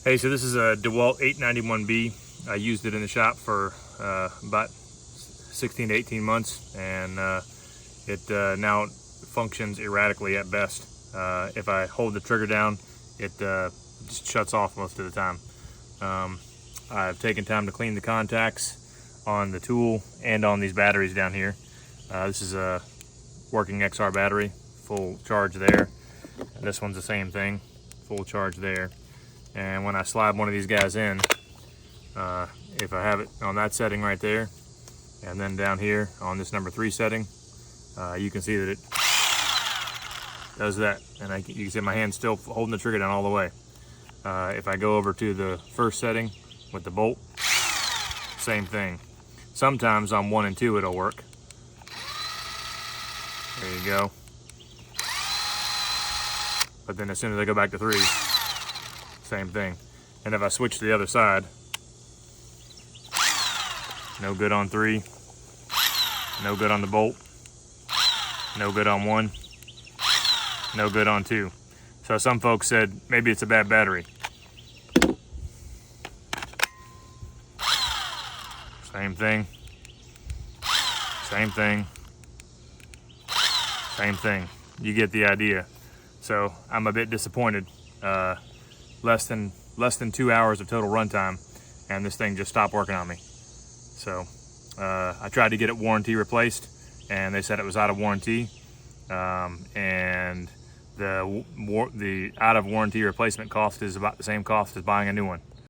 Hey, so this is a Dewalt 891B. I used it in the shop for about 16 to 18 months, and it now functions erratically at best. If I hold the trigger down, it just shuts off most of the time. I've taken time to clean the contacts on the tool and on these batteries down here. This is a working XR battery, full charge there. And this one's the same thing, full charge there. And when I slide one of these guys in, if I have it on that setting right there, and then down here on this number 3 setting, you can see that it does that. And you can see my hand still holding the trigger down all the way. If I go over to the first setting with the bolt, same thing. Sometimes on 1 and 2 it'll work. There you go. But then as soon as I go back to 3, same thing. And if I switch to the other side, no good on 3, no good on the bolt, no good on 1, no good on 2. So some folks said maybe it's a bad battery. Same thing, same thing, same thing. You get the idea. So I'm a bit disappointed. Less than 2 hours of total runtime, and this thing just stopped working on me. So I tried to get it warranty replaced, and they said it was out of warranty, and the out of warranty replacement cost is about the same cost as buying a new one.